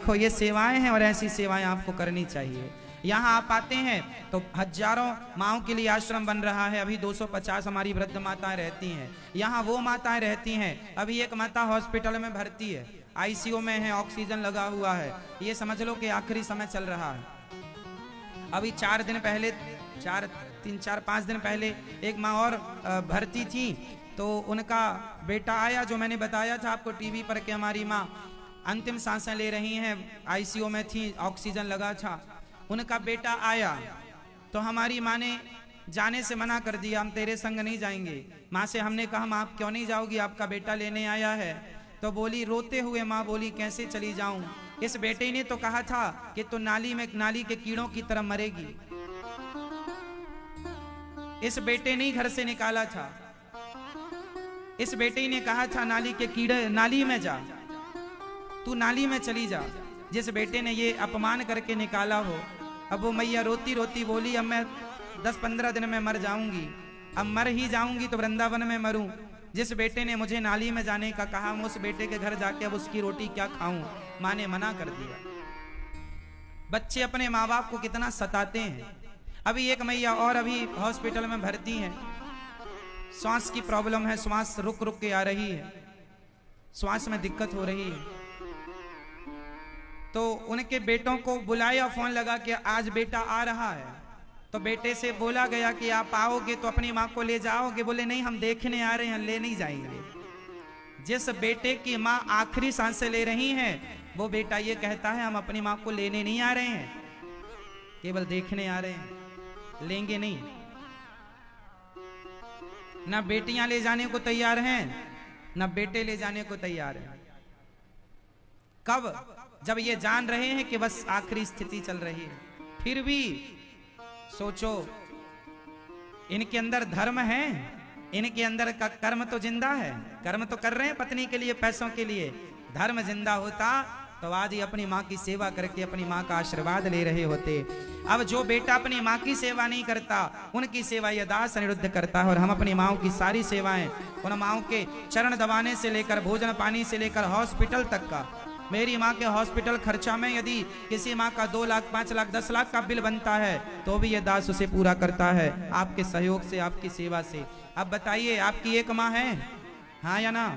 देखो ये सेवाएं हैं और ऐसी सेवाएं आपको करनी चाहिए। यहाँ आप आते हैं तो हजारों माओं के लिए आश्रम बन रहा है। अभी 250 हमारी वृद्ध माताएं रहती हैं, यहाँ वो माताएं रहती हैं। अभी एक माता हॉस्पिटल में भर्ती है, आईसीयू में है, ऑक्सीजन लगा हुआ है। ये समझ लो कि आखिरी समय चल रहा है। अभी 4 दिन पहले 3-4-5 दिन पहले एक माँ और भर्ती थी, तो उनका बेटा आया, जो मैंने बताया था आपको टीवी पर कि हमारी माँ अंतिम सांसें ले रही हैं, आईसीयू में थी, ऑक्सीजन लगा था। उनका बेटा आया तो हमारी माँ ने जाने से मना कर दिया, हम तेरे संग नहीं जाएंगे। माँ से हमने कहा माँ आप क्यों नहीं जाओगी, आपका बेटा लेने आया है। तो बोली, रोते हुए माँ बोली, कैसे चली जाऊं, इस बेटे ने तो कहा था कि तू नाली के कीड़ों की तरह मरेगी। इस बेटे ने घर से निकाला था, इस बेटे ने कहा था नाली के कीड़े, नाली में जा, तू नाली में चली जा। जिस बेटे ने ये अपमान करके निकाला हो, अब वो मैया रोती रोती बोली, अब मैं 10-15 दिन में मर जाऊंगी, अब मर ही जाऊंगी तो वृंदावन में मरूं। जिस बेटे ने मुझे नाली में जाने का कहा, मैं उस बेटे के घर जाके अब उसकी रोटी क्या खाऊं। माँ ने मना कर दिया। बच्चे अपने माँ बाप को कितना सताते हैं। अभी एक मैया और अभी हॉस्पिटल में भर्ती है, श्वास की प्रॉब्लम है, श्वास रुक रुक के आ रही है, श्वास में दिक्कत हो रही है। तो उनके बेटों को बुलाया, फोन लगा कि आज बेटा आ रहा है। तो बेटे से बोला गया कि आप आओगे तो अपनी माँ को ले जाओगे। बोले नहीं, हम देखने आ रहे हैं, ले नहीं जाएंगे। जिस बेटे की माँ आखिरी सांसें ले रही हैं, वो बेटा ये कहता है हम अपनी माँ को लेने नहीं आ रहे हैं, केवल देखने आ रहे हैं, लेंगे नहीं। ना बेटियां ले जाने को तैयार हैं, ना बेटे ले जाने को तैयार हैं। कब? जब ये जान रहे हैं कि बस आखिरी स्थिति चल रही है। फिर भी सोचो, इनके अंदर धर्म है, इनके अंदर का कर्म तो जिंदा है, कर्म तो कर रहे हैं पत्नी के लिए, पैसों के लिए। धर्म जिंदा होता तो आज ही अपनी माँ की सेवा करके अपनी माँ का आशीर्वाद ले रहे होते। अब जो बेटा अपनी माँ की सेवा नहीं करता, उनकी सेवा ये दास अनिरुद्ध करता है। और हम अपनी माँओं की सारी सेवाएं, उन माँओं के चरण दबाने से लेकर भोजन पानी से लेकर हॉस्पिटल तक का, मेरी माँ के हॉस्पिटल खर्चा में यदि किसी माँ का 2 लाख 5 लाख 10 लाख का बिल बनता है तो भी ये दास उसे पूरा करता है, आपके सहयोग से, आपकी सेवा से। अब बताइए, आपकी एक माँ है, हाँ या ना?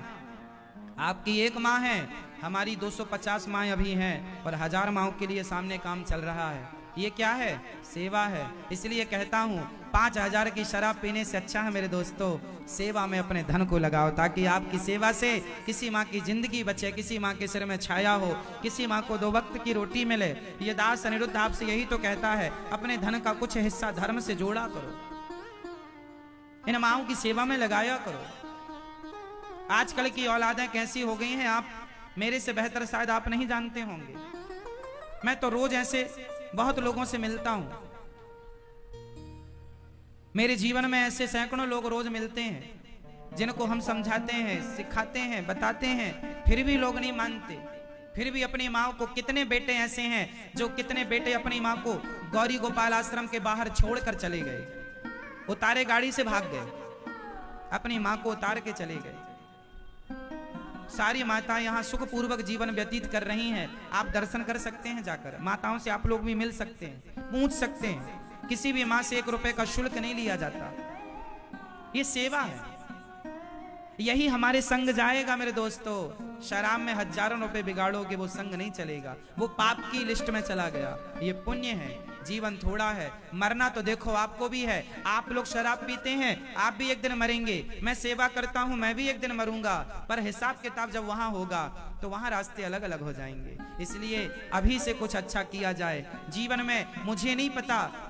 आपकी एक माँ है, हमारी 250 माँ अभी हैं और 1000 माँओं के लिए सामने काम चल रहा है। ये क्या है? सेवा है। इसलिए कहता हूँ 5000 की शराब पीने से अच्छा है मेरे दोस्तों, सेवा में अपने धन को लगाओ, ताकि आपकी सेवा से किसी माँ की जिंदगी बचे, किसी माँ के सिर में छाया हो, किसी माँ को 2 वक्त की रोटी मिले। ये दास अनिरुद्ध आपसे यही तो कहता है, अपने धन का कुछ हिस्सा धर्म से जोड़ा करो, इन माँओं की सेवा में लगाया करो। आजकल की औलादें कैसी हो गई हैं, आप मेरे से बेहतर शायद आप नहीं जानते होंगे। मैं तो रोज ऐसे बहुत लोगों से मिलता हूं, मेरे जीवन में ऐसे सैकड़ों लोग रोज मिलते हैं जिनको हम समझाते हैं, सिखाते हैं, बताते हैं, फिर भी लोग नहीं मानते। फिर भी अपनी माँ को, कितने बेटे ऐसे हैं जो, कितने बेटे अपनी माँ को गौरी गोपाल आश्रम के बाहर छोड़कर चले गए, उतारे गाड़ी से भाग गए, अपनी माँ को उतार के चले गए। सारी माताएं यहाँ सुखपूर्वक जीवन व्यतीत कर रही हैं। आप दर्शन कर सकते हैं, जाकर माताओं से आप लोग भी मिल सकते हैं, पूछ सकते हैं। किसी भी माँ से 1 रुपए का शुल्क नहीं लिया जाता, ये सेवा है। यही हमारे संग जाएगा मेरे दोस्तों। शराब में हजारों रुपए बिगाड़ोगे, वो संग नहीं चलेगा, वो पाप की लिस्ट में चला गया। ये पुण्य है, जीवन थोड़ा है, मरना तो देखो आपको भी है। आप लोग शराब पीते हैं, आप भी एक दिन मरेंगे, मैं सेवा करता हूं, मैं भी एक दिन मरूंगा, पर हिसाब किताब जब वहां होगा तो वहां रास्ते अलग अलग हो जाएंगे। इसलिए अभी से कुछ अच्छा किया जाए जीवन में। मुझे नहीं पता